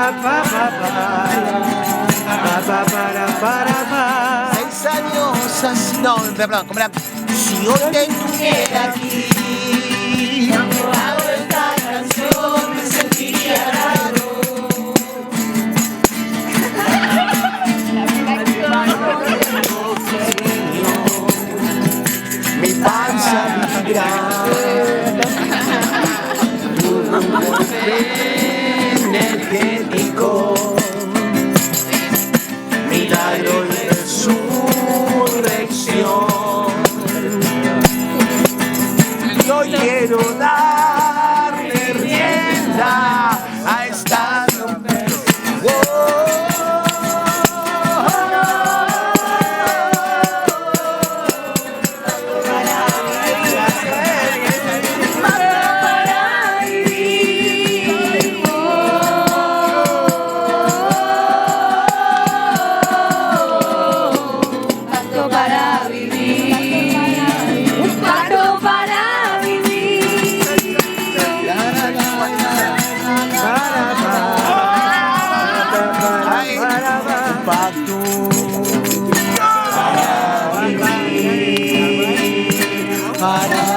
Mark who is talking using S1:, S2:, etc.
S1: 6 años así, no, perdón, ¿cómo era? Si hoy te tuviera aquí, hago esta canción, me sentiría raro. Mi panza vibra, energético, milagro de resurrección. Yo quiero darle rienda a esta para